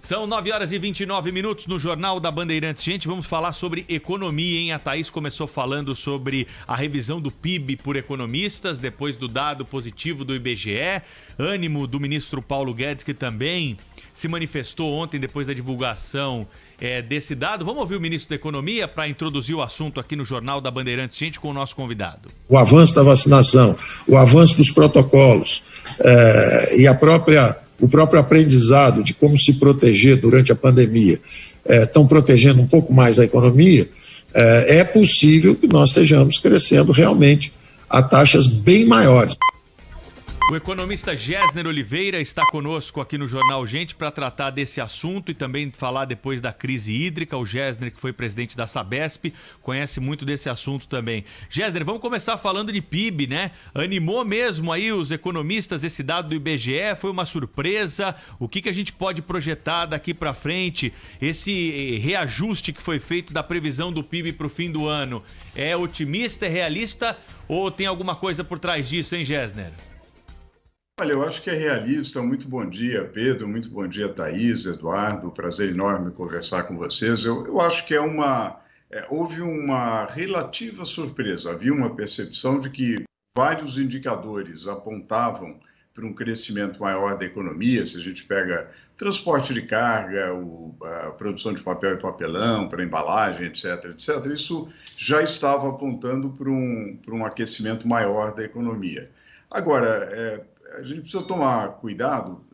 São 9h29 no Jornal da Bandeirantes. Gente, vamos falar sobre economia, hein? A Thaís começou falando sobre a revisão do PIB por economistas, depois do dado positivo do IBGE, ânimo do ministro Paulo Guedes, que também se manifestou ontem depois da divulgação desse dado. Vamos ouvir o ministro da Economia para introduzir o assunto aqui no Jornal da Bandeirantes, gente, com o nosso convidado. O avanço da vacinação, o avanço dos protocolos e o próprio aprendizado de como se proteger durante a pandemia estão protegendo um pouco mais a economia, é possível que nós estejamos crescendo realmente a taxas bem maiores. O economista Gessner Oliveira está conosco aqui no Jornal Gente para tratar desse assunto e também falar depois da crise hídrica. O Gessner, que foi presidente da Sabesp, conhece muito desse assunto também. Gessner, vamos começar falando de PIB, né? Animou mesmo aí os economistas esse dado do IBGE? Foi uma surpresa? O que a gente pode projetar daqui para frente? Esse reajuste que foi feito da previsão do PIB para o fim do ano é otimista, é realista ou tem alguma coisa por trás disso, hein, Gessner? Olha, eu acho que é realista. Muito bom dia, Pedro. Muito bom dia, Thaís, Eduardo. Prazer enorme conversar com vocês. Eu acho que houve uma relativa surpresa. Havia uma percepção de que vários indicadores apontavam para um crescimento maior da economia. Se a gente pega transporte de carga, a produção de papel e papelão, para embalagem, etc., etc., isso já estava apontando para um aquecimento maior da economia. Agora, a gente precisa tomar cuidado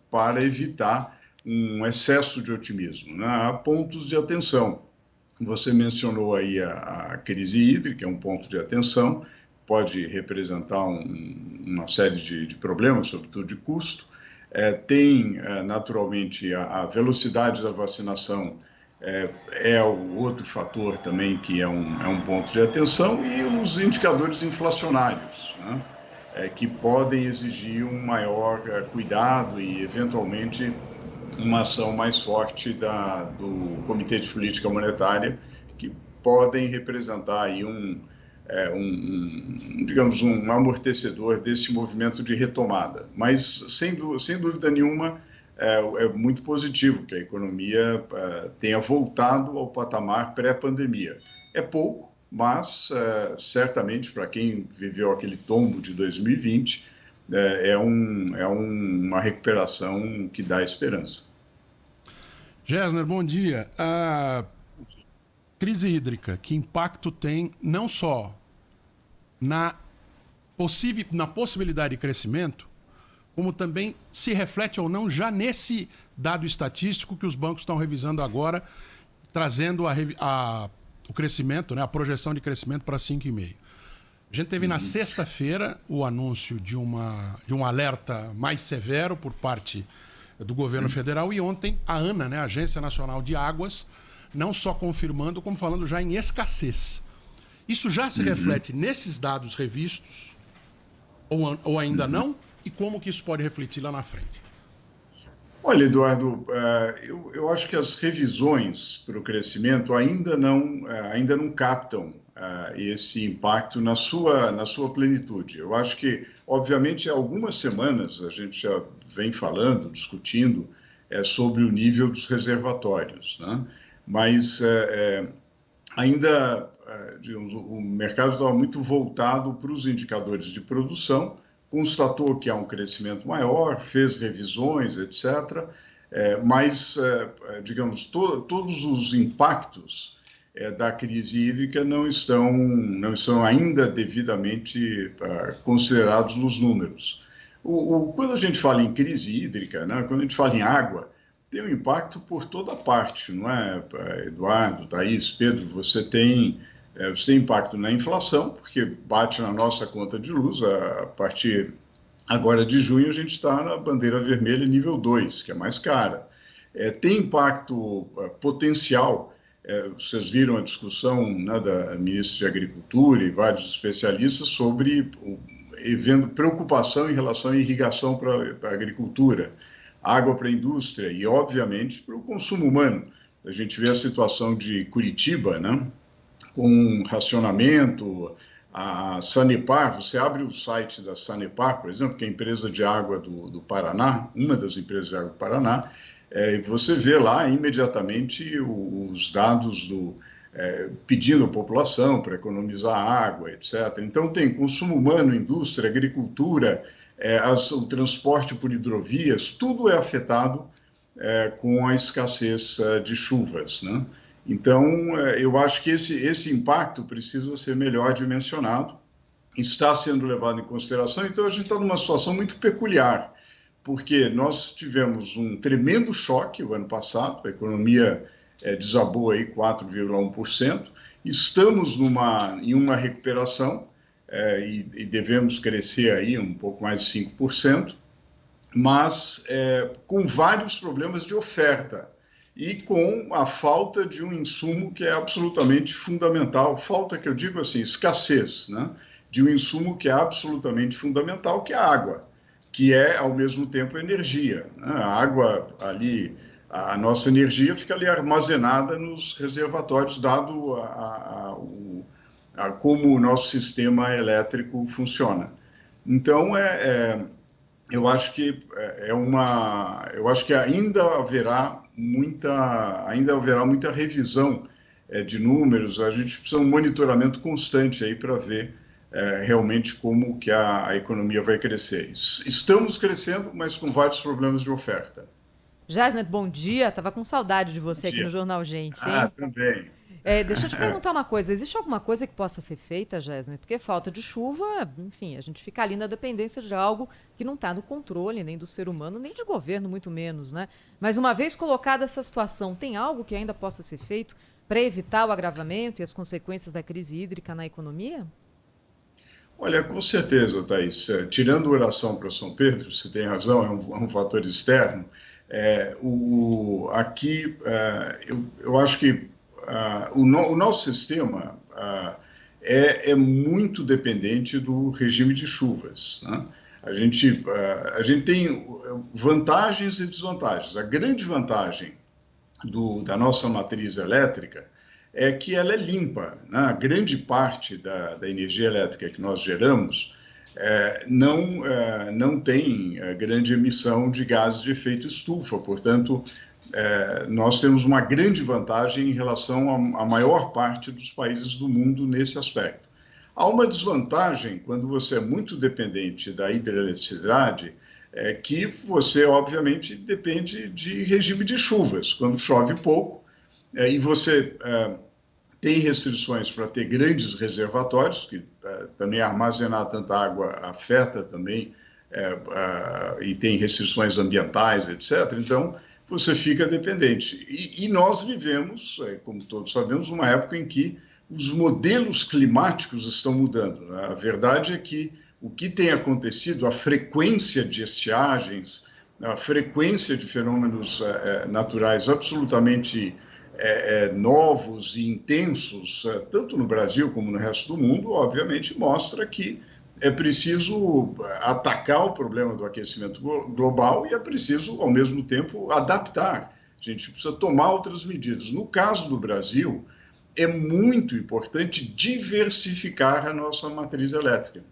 para evitar um excesso de otimismo, né? Há pontos de atenção. Você mencionou aí a crise hídrica, é um ponto de atenção, pode representar uma série de problemas, sobretudo de custo. Tem, naturalmente, a velocidade da vacinação é o outro fator também que é um ponto de atenção, e os indicadores inflacionários, né? Que podem exigir um maior cuidado e, eventualmente, uma ação mais forte do Comitê de Política Monetária, que podem representar aí digamos, um amortecedor desse movimento de retomada. Mas, sem dúvida nenhuma, é muito positivo que a economia tenha voltado ao patamar pré-pandemia. É pouco, mas certamente para quem viveu aquele tombo de 2020, uma recuperação que dá esperança. Gessner, bom dia. A crise hídrica, que impacto tem não só na possibilidade de crescimento, como também se reflete ou não já nesse dado estatístico que os bancos estão revisando agora, trazendo o crescimento, né, a projeção de crescimento para 5,5%. A gente teve na sexta-feira o anúncio de um alerta mais severo por parte do governo federal, e ontem a ANA, né, a Agência Nacional de Águas, não só confirmando, como falando já em escassez. Isso já se reflete nesses dados revistos ou ainda não? E como que isso pode refletir lá na frente? Olha, Eduardo, eu acho que as revisões para o crescimento ainda não captam esse impacto na sua plenitude. Eu acho que, obviamente, há algumas semanas a gente já vem falando, discutindo sobre o nível dos reservatórios, né? Mas ainda, digamos, o mercado estava muito voltado para os indicadores de produção, constatou que há um crescimento maior, fez revisões, etc., mas, digamos, todos os impactos da crise hídrica não estão ainda devidamente considerados nos números. Quando a gente fala em crise hídrica, né, quando a gente fala em água, tem um impacto por toda parte, não é, Eduardo, Thaís, Pedro? Você tem impacto na inflação, porque bate na nossa conta de luz. A partir agora de junho, a gente está na bandeira vermelha nível 2, que é mais cara. Tem impacto potencial. Vocês viram a discussão, né, da ministra de Agricultura e vários especialistas sobre havendo preocupação em relação à irrigação para a agricultura, água para a indústria e, obviamente, para o consumo humano. A gente vê a situação de Curitiba, né, com racionamento. A Sanepar, você abre o site da Sanepar, por exemplo, que é a empresa de água do Paraná, uma das empresas de água do Paraná, Você vê lá imediatamente os dados pedindo à população para economizar água, etc. Então, tem consumo humano, indústria, agricultura, o transporte por hidrovias, tudo é afetado com a escassez de chuvas, né? Então, eu acho que esse impacto precisa ser melhor dimensionado, está sendo levado em consideração. Então, a gente está numa situação muito peculiar, porque nós tivemos um tremendo choque o ano passado, a economia desabou aí 4,1%, estamos em uma recuperação e devemos crescer aí um pouco mais de 5%, mas com vários problemas de oferta e com a falta de um insumo que é absolutamente fundamental, falta que eu digo assim, escassez, né, de um insumo que é absolutamente fundamental, que é a água, que é, ao mesmo tempo, energia, né? A água ali, a nossa energia fica ali armazenada nos reservatórios, dado a como o nosso sistema elétrico funciona. Então, eu acho que eu acho que ainda haverá muita revisão de números. A gente precisa de um monitoramento constante aí para ver realmente como que a economia vai crescer. Estamos crescendo, mas com vários problemas de oferta. Gésner, bom dia. Tava com saudade de você aqui no Jornal Gente, hein? Também. Deixa eu te perguntar uma coisa. Existe alguma coisa que possa ser feita, Gésner? Porque falta de chuva, enfim, a gente fica ali na dependência de algo que não está no controle nem do ser humano, nem de governo, muito menos, né? Mas uma vez colocada essa situação, tem algo que ainda possa ser feito para evitar o agravamento e as consequências da crise hídrica na economia? Olha, com certeza, Thaís. Tirando oração para São Pedro, você tem razão, é um fator externo. Aqui, eu acho que o nosso sistema é muito dependente do regime de chuvas, né? A gente tem vantagens e desvantagens. A grande vantagem da nossa matriz elétrica é que ela é limpa, né? A grande parte da energia elétrica que nós geramos não tem grande emissão de gases de efeito estufa, portanto, nós temos uma grande vantagem em relação à maior parte dos países do mundo nesse aspecto. Há uma desvantagem quando você é muito dependente da hidroeletricidade, que você, obviamente, depende de regime de chuvas. Quando chove pouco e você tem restrições para ter grandes reservatórios, que também armazenar tanta água afeta também, e tem restrições ambientais, etc. Então, você fica dependente. E nós vivemos, como todos sabemos, uma época em que os modelos climáticos estão mudando, né? A verdade é que o que tem acontecido, a frequência de estiagens, a frequência de fenômenos naturais absolutamente novos e intensos, tanto no Brasil como no resto do mundo, obviamente mostra que é preciso atacar o problema do aquecimento global e é preciso, ao mesmo tempo, adaptar. A gente precisa tomar outras medidas. No caso do Brasil, é muito importante diversificar a nossa matriz elétrica.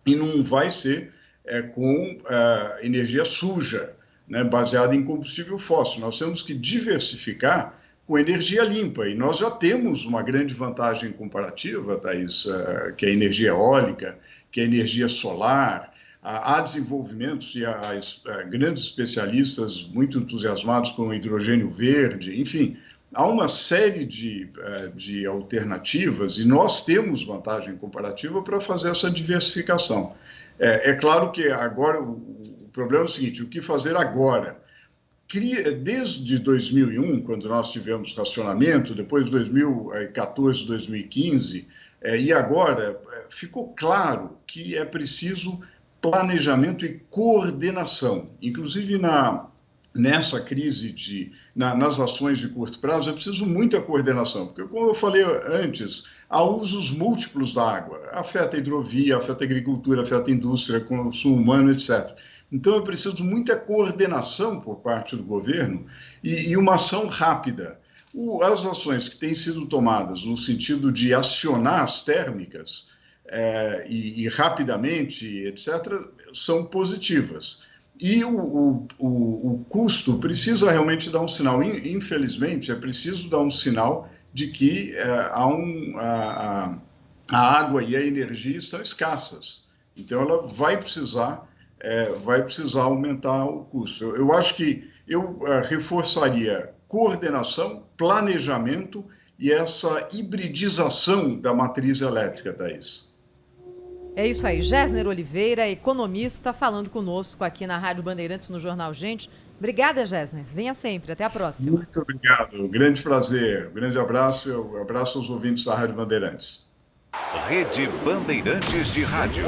E não vai ser com energia suja, né, baseada em combustível fóssil. Nós temos que diversificar com energia limpa. E nós já temos uma grande vantagem comparativa, Thaís, que é a energia eólica, que é a energia solar. Há desenvolvimentos e há grandes especialistas muito entusiasmados com o hidrogênio verde, enfim, há uma série de alternativas e nós temos vantagem comparativa para fazer essa diversificação. É claro que agora o problema é o seguinte, o que fazer agora? Desde 2001, quando nós tivemos racionamento, depois de 2014, 2015, e agora ficou claro que é preciso planejamento e coordenação. Inclusive nessa crise, nas ações de curto prazo, é preciso muita coordenação, porque, como eu falei antes, há usos múltiplos da água, afeta a hidrovia, afeta a agricultura, afeta a indústria, consumo humano, etc. Então, é preciso muita coordenação por parte do governo e uma ação rápida. As ações que têm sido tomadas no sentido de acionar as térmicas e rapidamente, etc., são positivas. E o custo precisa realmente dar um sinal. Infelizmente, é preciso dar um sinal de que a água e a energia estão escassas. Então, ela vai precisar aumentar o custo. Eu acho que eu reforçaria coordenação, planejamento e essa hibridização da matriz elétrica, Thaís. É isso aí. Gessner Oliveira, economista, falando conosco aqui na Rádio Bandeirantes, no Jornal Gente. Obrigada, Gessner. Venha sempre. Até a próxima. Muito obrigado. Grande prazer. Grande abraço. Eu abraço aos ouvintes da Rádio Bandeirantes. Rede Bandeirantes de Rádio.